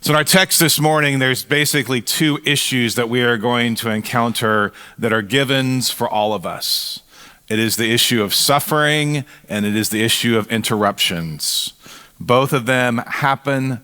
So in our text this morning, there's basically two issues that we are going to encounter that are givens for all of us. It is the issue of suffering, and it is the issue of interruptions. Both of them happen,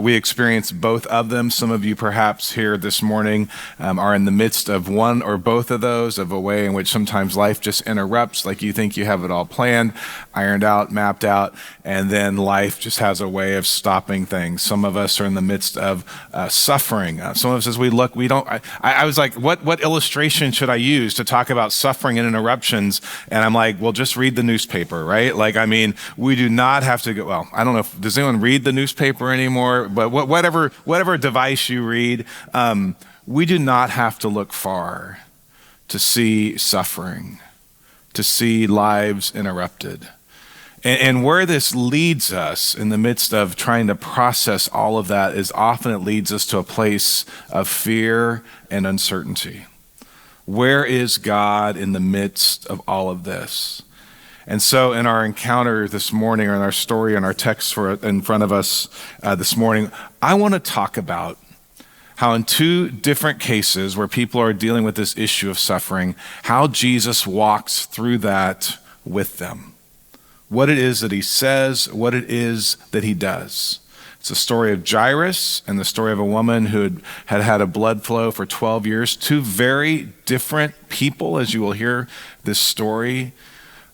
we experience both of them. Some of you perhaps here this morning are in the midst of one or both of those, of a way in which sometimes life just interrupts, like you think you have it all planned, ironed out, mapped out, and then life just has a way of stopping things. Some of us are in the midst of suffering. Some of us, as we look, I was like, what illustration should I use to talk about suffering and interruptions? And I'm like, well, just read the newspaper, right? We do not have to go, well, I don't know, does anyone read the newspaper anymore? But whatever device you read, we do not have to look far to see suffering, to see lives interrupted. And where this leads us in the midst of trying to process all of that is often it leads us to a place of fear and uncertainty. Where is God in the midst of all of this? And so in our encounter this morning, or in our story and our text in front of us this morning, I want to talk about how in two different cases where people are dealing with this issue of suffering, how Jesus walks through that with them. What it is that he says, what it is that he does. It's the story of Jairus and the story of a woman who had a blood flow for 12 years. Two very different people, as you will hear this story.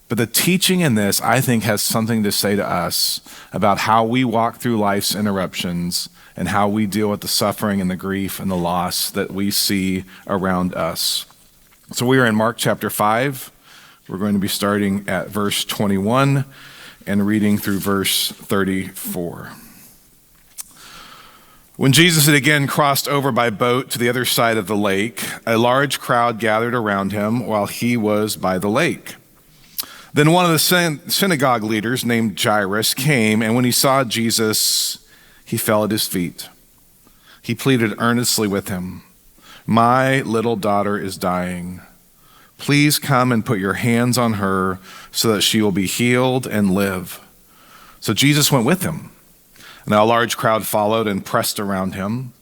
But the teaching in this, I think, has something to say to us about how we walk through life's interruptions and how we deal with the suffering and the grief and the loss that we see around us. So we are in Mark chapter 5. We're going to be starting at verse 21 and reading through verse 34. When Jesus had again crossed over by boat to the other side of the lake, a large crowd gathered around him while he was by the lake. Then one of the synagogue leaders named Jairus came, and when he saw Jesus, he fell at his feet. He pleaded earnestly with him, "My little daughter is dying. Please come and put your hands on her so that she will be healed and live." So Jesus went with him. Now a large crowd followed and pressed around him.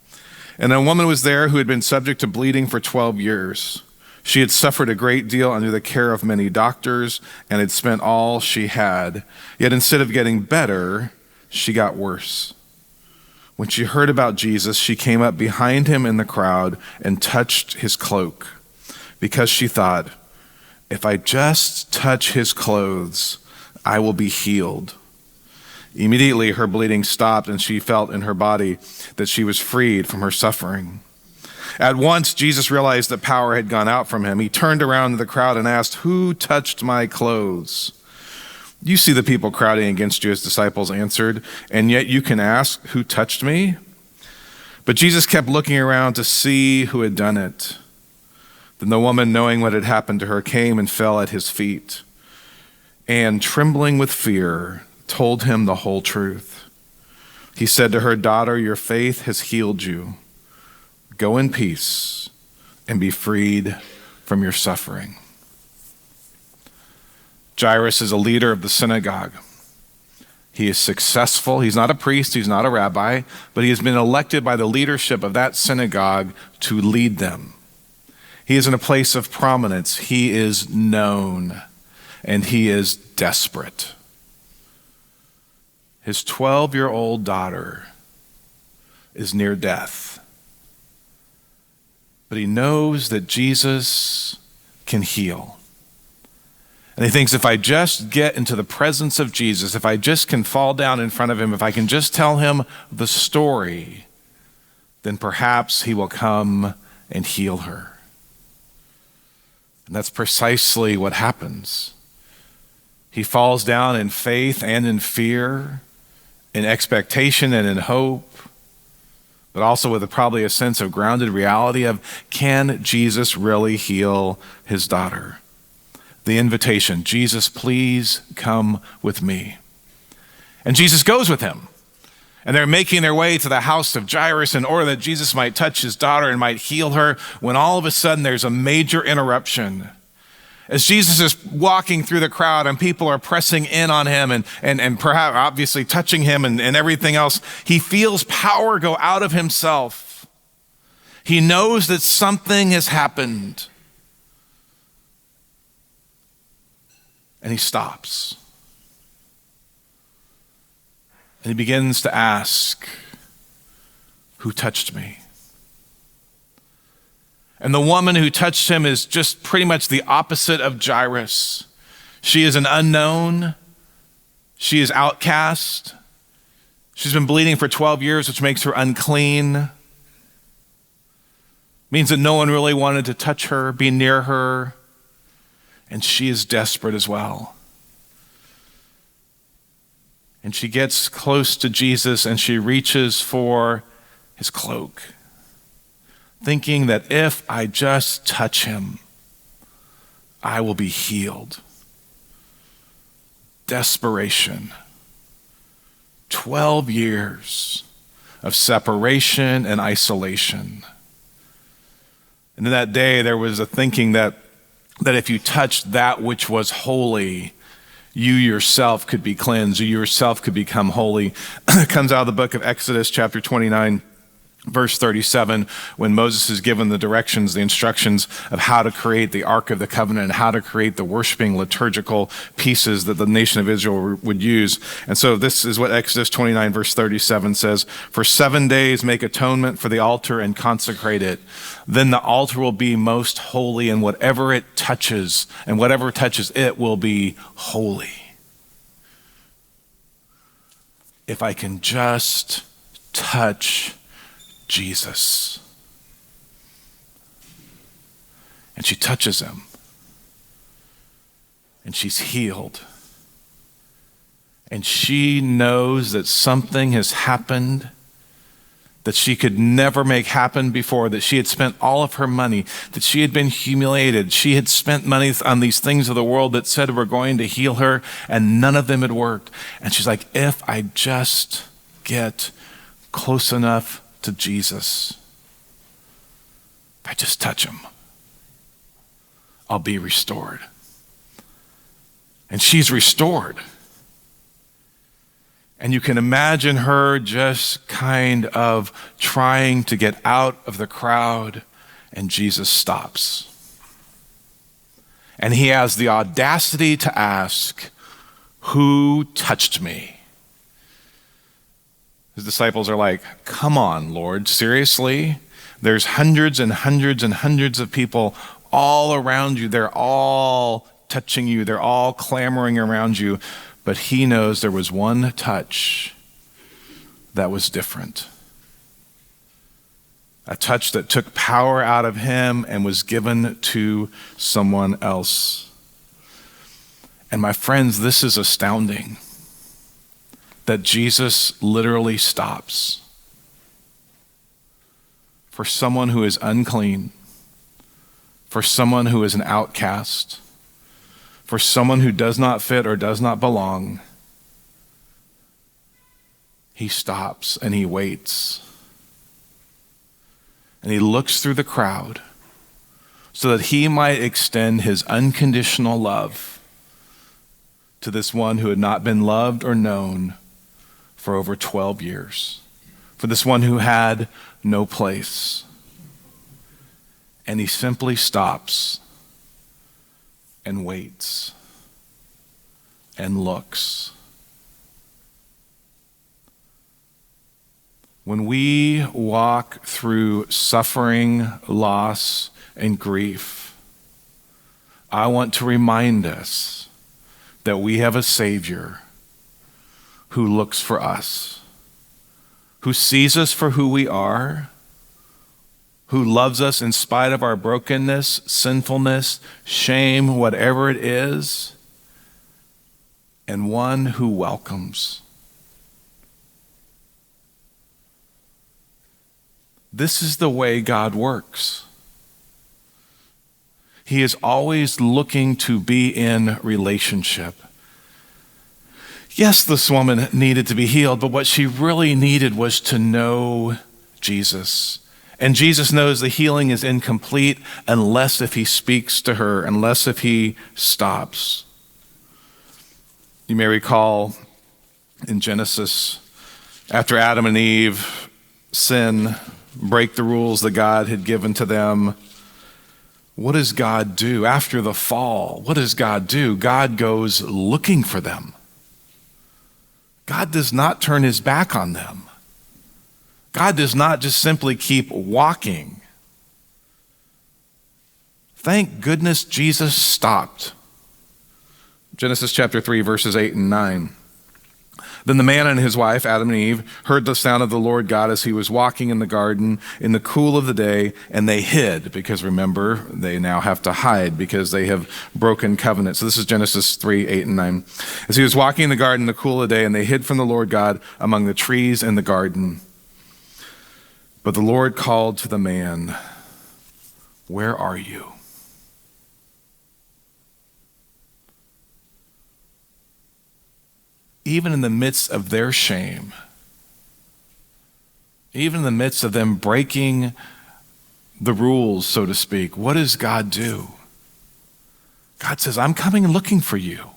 And a woman was there who had been subject to bleeding for 12 years. She had suffered a great deal under the care of many doctors and had spent all she had. Yet instead of getting better, she got worse. When she heard about Jesus, she came up behind him in the crowd and touched his cloak, because she thought, "If I just touch his clothes, I will be healed." Immediately her bleeding stopped, and she felt in her body that she was freed from her suffering. At once, Jesus realized that power had gone out from him. He turned around to the crowd and asked, "Who touched my clothes?" "You see the people crowding against you," his disciples answered, "and yet you can ask, 'Who touched me?'" But Jesus kept looking around to see who had done it. Then the woman, knowing what had happened to her, came and fell at his feet, and trembling with fear, told him the whole truth. He said to her, "Daughter, your faith has healed you. Go in peace and be freed from your suffering." Jairus is a leader of the synagogue. He is successful. He's not a priest, he's not a rabbi, but he has been elected by the leadership of that synagogue to lead them. He is in a place of prominence. He is known, and he is desperate. His 12-year-old daughter is near death. But he knows that Jesus can heal. And he thinks, if I just get into the presence of Jesus, if I just can fall down in front of him, if I can just tell him the story, then perhaps he will come and heal her. And that's precisely what happens. He falls down in faith and in fear, in expectation and in hope, but also with probably a sense of grounded reality of, can Jesus really heal his daughter? The invitation, "Jesus, please come with me." And Jesus goes with him. And they're making their way to the house of Jairus in order that Jesus might touch his daughter and might heal her, when all of a sudden there's a major interruption. As Jesus is walking through the crowd and people are pressing in on him and perhaps obviously touching him and everything else, he feels power go out of himself. He knows that something has happened. And he stops. And he begins to ask, "Who touched me?" And the woman who touched him is just pretty much the opposite of Jairus. She is an unknown. She is outcast. She's been bleeding for 12 years, which makes her unclean. Means that no one really wanted to touch her, be near her. And she is desperate as well. And she gets close to Jesus and she reaches for his cloak, thinking that if I just touch him, I will be healed. Desperation. 12 years of separation and isolation. And in that day, there was a thinking that if you touched that which was holy, you yourself could be cleansed, you yourself could become holy. It comes out of the book of Exodus, chapter 29, verse 37, when Moses is given the directions, the instructions of how to create the Ark of the Covenant and how to create the worshiping liturgical pieces that the nation of Israel would use. And so this is what Exodus 29, verse 37 says, "For 7 days make atonement for the altar and consecrate it. Then the altar will be most holy, and whatever it touches, and whatever touches it will be holy." If I can just touch Jesus. And she touches him. And she's healed. And she knows that something has happened that she could never make happen before, that she had spent all of her money, that she had been humiliated. She had spent money on these things of the world that said were going to heal her, and none of them had worked. And she's like, if I just get close enough to Jesus, if I just touch him, I'll be restored. And she's restored. And you can imagine her just kind of trying to get out of the crowd, and Jesus stops. And he has the audacity to ask, "Who touched me?" His disciples are like, "Come on, Lord, seriously? There's hundreds and hundreds and hundreds of people all around you. They're all touching you. They're all clamoring around you." But he knows there was one touch that was different. A touch that took power out of him and was given to someone else. And my friends, this is astounding. That Jesus literally stops for someone who is unclean, for someone who is an outcast, for someone who does not fit or does not belong. He stops and he waits. And he looks through the crowd so that he might extend his unconditional love to this one who had not been loved or known for over 12 years, for this one who had no place. And he simply stops and waits and looks. When we walk through suffering, loss, and grief, I want to remind us that we have a Savior who looks for us, who sees us for who we are, who loves us in spite of our brokenness, sinfulness, shame, whatever it is, and one who welcomes. This is the way God works. He is always looking to be in relationship. Yes, this woman needed to be healed, but what she really needed was to know Jesus And Jesus knows the healing is incomplete unless if he speaks to her, unless if he stops. You may recall in Genesis, after Adam and Eve sin, break the rules that God had given to them, what does God do? After the fall, what does God do? God goes looking for them. God does not turn his back on them. God does not just simply keep walking. Thank goodness Jesus stopped. Genesis chapter 3, verses 8 and 9. Then the man and his wife, Adam and Eve, heard the sound of the Lord God as he was walking in the garden in the cool of the day, and they hid, because remember, they now have to hide because they have broken covenant. So this is Genesis 3, 8 and 9. As he was walking in the garden in the cool of the day, and they hid from the Lord God among the trees in the garden. But the Lord called to the man, "Where are you?" Even in the midst of their shame, even in the midst of them breaking the rules, so to speak, what does God do? God says, "I'm coming and looking for you."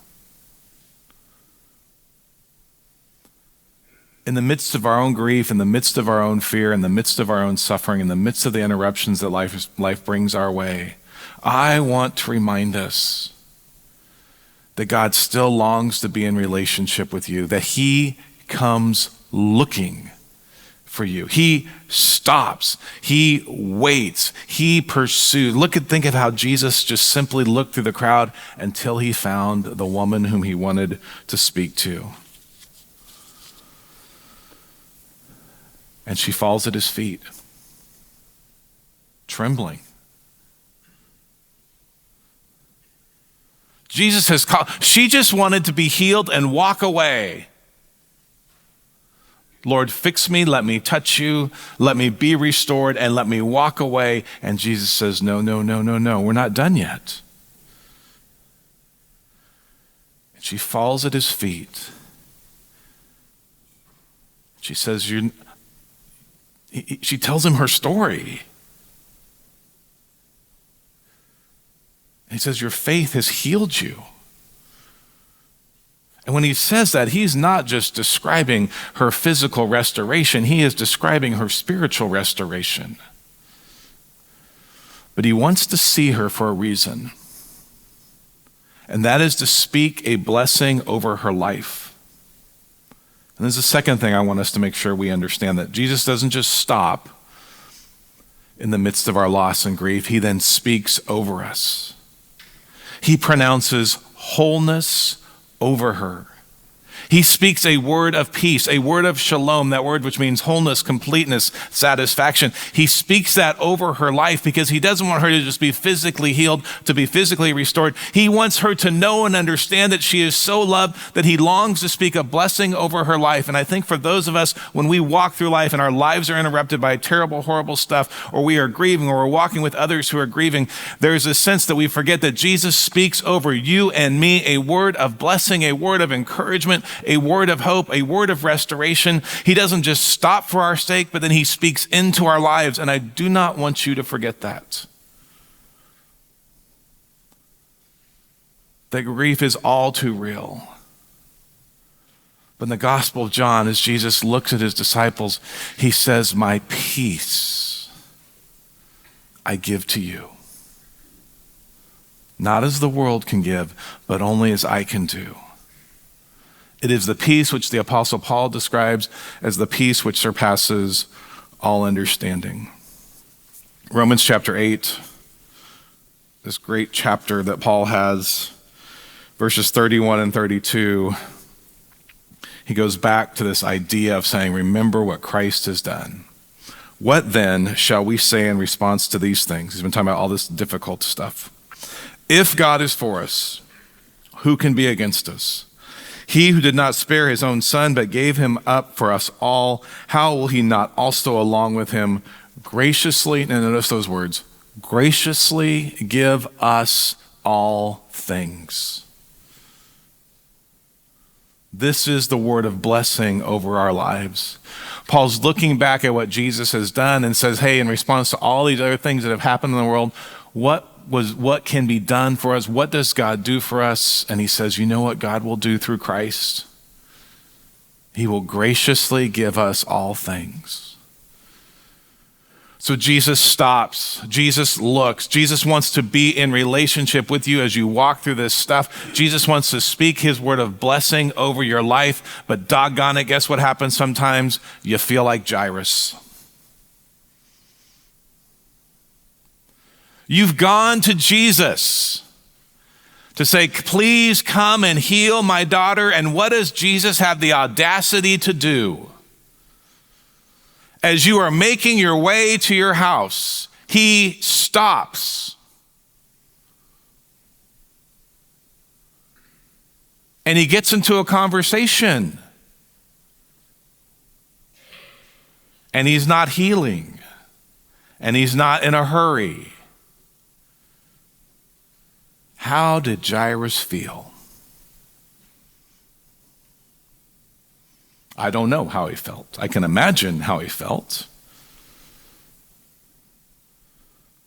In the midst of our own grief, in the midst of our own fear, in the midst of our own suffering, in the midst of the interruptions that life brings our way, I want to remind us that God still longs to be in relationship with you, that he comes looking for you. He stops, he waits, he pursues. Think of how Jesus just simply looked through the crowd until he found the woman whom he wanted to speak to. And she falls at his feet, trembling. Jesus has called. She just wanted to be healed and walk away. Lord, fix me, let me touch you, let me be restored, and let me walk away. And Jesus says, no, we're not done yet. And she falls at his feet. She says, she tells him her story. He says, your faith has healed you. And when he says that, he's not just describing her physical restoration, he is describing her spiritual restoration. But he wants to see her for a reason. And that is to speak a blessing over her life. And there's a second thing I want us to make sure we understand, that Jesus doesn't just stop in the midst of our loss and grief, he then speaks over us. He pronounces wholeness over her. He speaks a word of peace, a word of shalom, that word which means wholeness, completeness, satisfaction. He speaks that over her life because he doesn't want her to just be physically healed, to be physically restored. He wants her to know and understand that she is so loved that he longs to speak a blessing over her life. And I think for those of us, when we walk through life and our lives are interrupted by terrible, horrible stuff, or we are grieving, or we're walking with others who are grieving, there's a sense that we forget that Jesus speaks over you and me a word of blessing, a word of encouragement, a word of hope, a word of restoration. He doesn't just stop for our sake, but then he speaks into our lives. And I do not want you to forget that. That grief is all too real. But in the Gospel of John, as Jesus looks at his disciples, he says, my peace I give to you. Not as the world can give, but only as I can do. It is the peace which the Apostle Paul describes as the peace which surpasses all understanding. Romans chapter 8, this great chapter that Paul has, verses 31 and 32, he goes back to this idea of saying, remember what Christ has done. What then shall we say in response to these things? He's been talking about all this difficult stuff. If God is for us, who can be against us? He who did not spare his own son, but gave him up for us all, how will he not also along with him graciously, and notice those words, graciously give us all things? This is the word of blessing over our lives. Paul's looking back at what Jesus has done and says, hey, in response to all these other things that have happened in the world, what can be done for us? What does God do for us? And he says, you know what God will do through Christ? He will graciously give us all things. So Jesus stops, Jesus looks, Jesus wants to be in relationship with you as you walk through this stuff. Jesus wants to speak his word of blessing over your life, but doggone it, guess what happens sometimes? You feel like Jairus. You've gone to Jesus to say, please come and heal my daughter. And what does Jesus have the audacity to do? As you are making your way to your house, he stops. And he gets into a conversation. And he's not healing. And he's not in a hurry. How did Jairus feel? I don't know how he felt. I can imagine how he felt.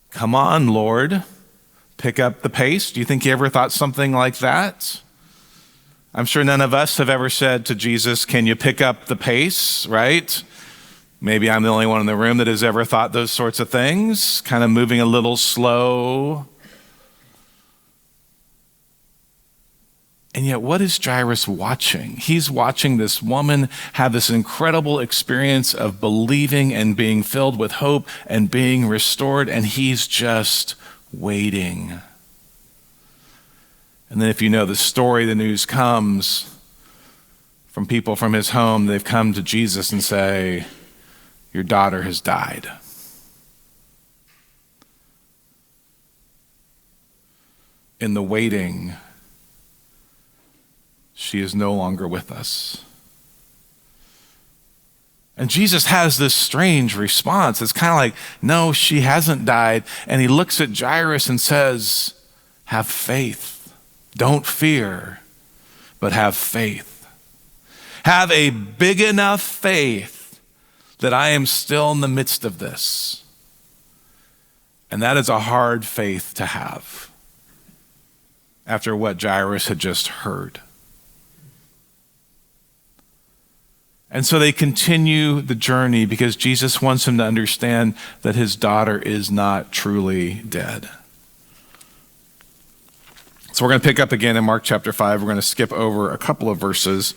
Come on, Lord, pick up the pace. Do you think he ever thought something like that? I'm sure none of us have ever said to Jesus, can you pick up the pace, right? Maybe I'm the only one in the room that has ever thought those sorts of things, kind of moving a little slow. And yet, what is Jairus watching? He's watching this woman have this incredible experience of believing and being filled with hope and being restored, and he's just waiting. And then if you know the story, the news comes from people from his home. They've come to Jesus and say, your daughter has died. In the waiting, she is no longer with us. And Jesus has this strange response. It's kind of like, no, she hasn't died. And he looks at Jairus and says, have faith. Don't fear, but have faith. Have a big enough faith that I am still in the midst of this. And that is a hard faith to have after what Jairus had just heard. And so they continue the journey because Jesus wants him to understand that his daughter is not truly dead. So we're going to pick up again in Mark chapter 5. We're going to skip over a couple of verses.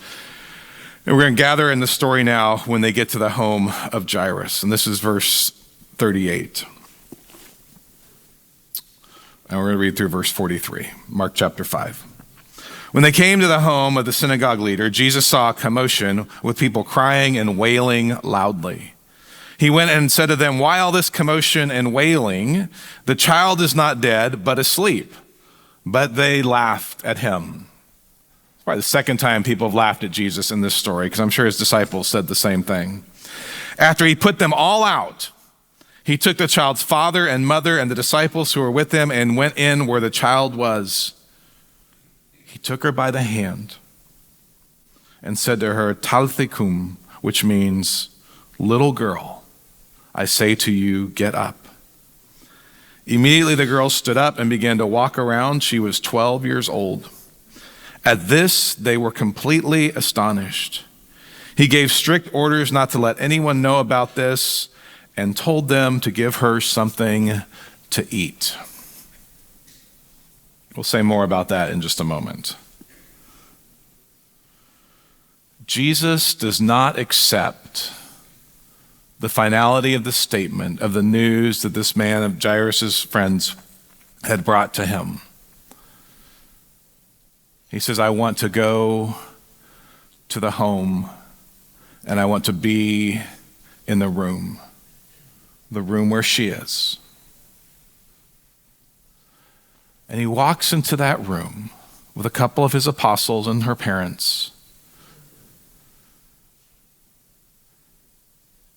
And we're going to gather in the story now when they get to the home of Jairus. And this is verse 38. And we're going to read through verse 43, Mark chapter 5. When they came to the home of the synagogue leader, Jesus saw a commotion with people crying and wailing loudly. He went and said to them, why all this commotion and wailing? The child is not dead, but asleep. But they laughed at him. It's probably the second time people have laughed at Jesus in this story, because I'm sure his disciples said the same thing. After he put them all out, he took the child's father and mother and the disciples who were with him and went in where the child was. He took her by the hand and said to her, Talitha kum, which means, little girl, I say to you, get up. Immediately the girl stood up and began to walk around. She was 12 years old. At this, they were completely astonished. He gave strict orders not to let anyone know about this and told them to give her something to eat. We'll say more about that in just a moment. Jesus does not accept the finality of the statement of the news that this man of Jairus' friends had brought to him. He says, I want to go to the home and I want to be in the room where she is. And he walks into that room with a couple of his apostles and her parents.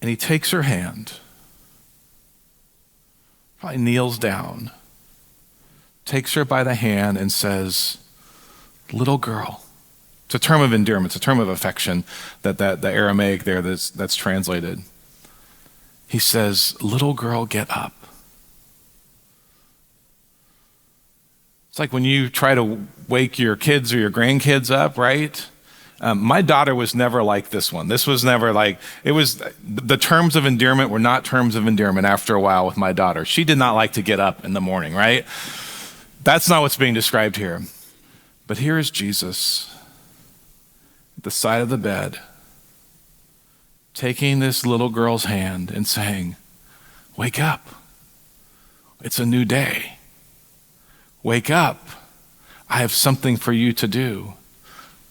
And he takes her hand, probably kneels down, takes her by the hand and says, little girl, It's a term of endearment. It's a term of affection the Aramaic there that's translated. He says, little girl, get up. It's like when you try to wake your kids or your grandkids up, right? My daughter was never like this one. This was never like, the terms of endearment were not terms of endearment after a while with my daughter. She did not like to get up in the morning, right? That's not what's being described here. But here is Jesus at the side of the bed, taking this little girl's hand and saying, wake up. It's a new day. Wake up. I have something for you to do.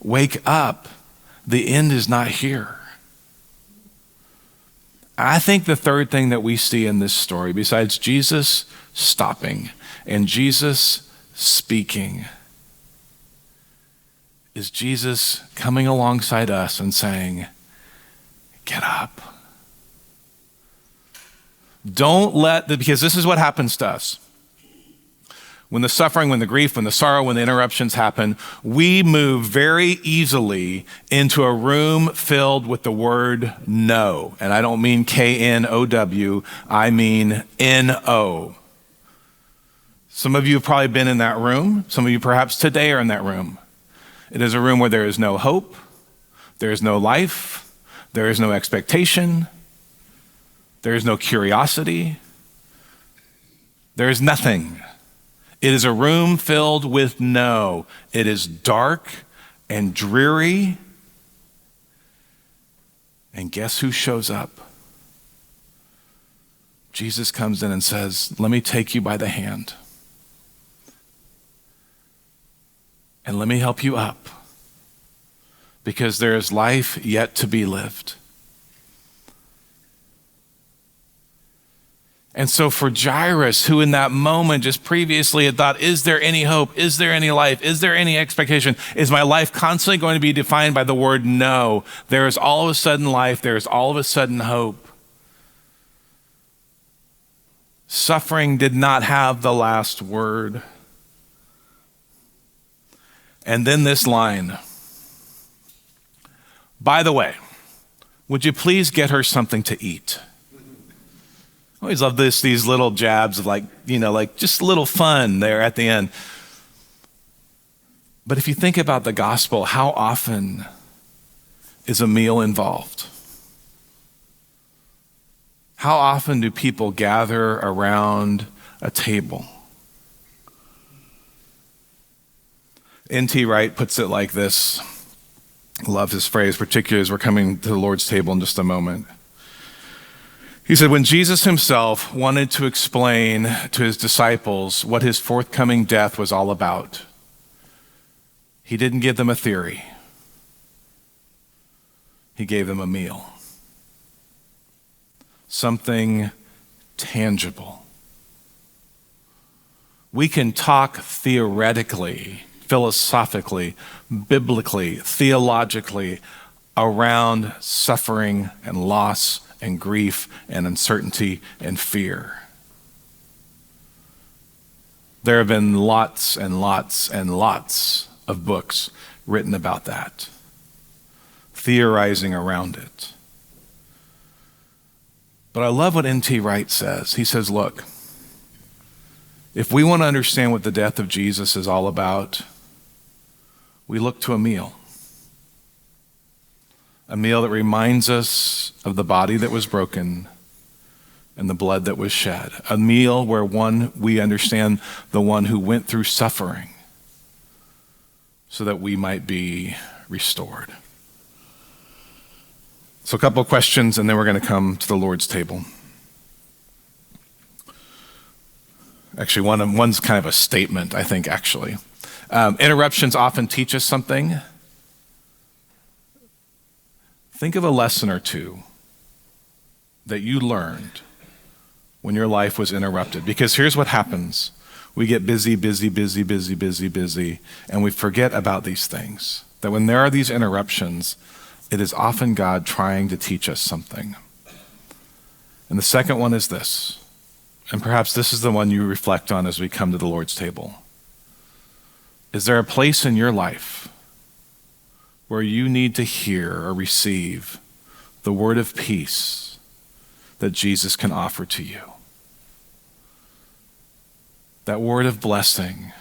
Wake up. The end is not here. I think the third thing that we see in this story, besides Jesus stopping and Jesus speaking, is Jesus coming alongside us and saying, get up. Because this is what happens to us. When the suffering, when the grief, when the sorrow, when the interruptions happen, we move very easily into a room filled with the word no. And I don't mean K-N-O-W, I mean N-O. Some of you have probably been in that room. Some of you perhaps today are in that room. It is a room where there is no hope, there is no life, there is no expectation, there is no curiosity, there is nothing. It is a room filled with no. It is dark and dreary. And guess who shows up? Jesus comes in and says, let me take you by the hand. And let me help you up. Because there is life yet to be lived. And so for Jairus, who in that moment just previously had thought, is there any hope? Is there any life? Is there any expectation? Is my life constantly going to be defined by the word no? There is all of a sudden life. There is all of a sudden hope. Suffering did not have the last word. And then this line, by the way, would you please get her something to eat? I always love these little jabs of like just a little fun there at the end. But if you think about the gospel, how often is a meal involved? How often do people gather around a table? N.T. Wright puts it like this. I love his phrase, particularly as we're coming to the Lord's table in just a moment. He said, when Jesus himself wanted to explain to his disciples what his forthcoming death was all about, he didn't give them a theory. He gave them a meal. Something tangible. We can talk theoretically, philosophically, biblically, theologically around suffering and loss and grief and uncertainty and fear. There have been lots and lots and lots of books written about that, theorizing around it. But I love what N.T. Wright says. He says, look, if we want to understand what the death of Jesus is all about, we look to a meal. A meal that reminds us of the body that was broken and the blood that was shed. A meal where we understand the one who went through suffering so that we might be restored. So a couple of questions and then we're going to come to the Lord's table. Actually, one's kind of a statement, I think, actually. Interruptions often teach us something. Think of a lesson or two that you learned when your life was interrupted. Because here's what happens. We get busy, and we forget about these things. That when there are these interruptions, it is often God trying to teach us something. And the second one is this, and perhaps this is the one you reflect on as we come to the Lord's table. Is there a place in your life where you need to hear or receive the word of peace that Jesus can offer to you. That word of blessing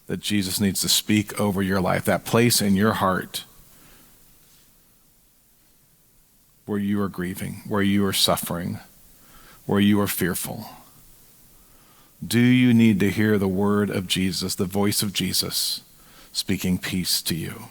that Jesus needs to speak over your life, that place in your heart where you are grieving, where you are suffering, where you are fearful. Do you need to hear the word of Jesus, the voice of Jesus, speaking peace to you?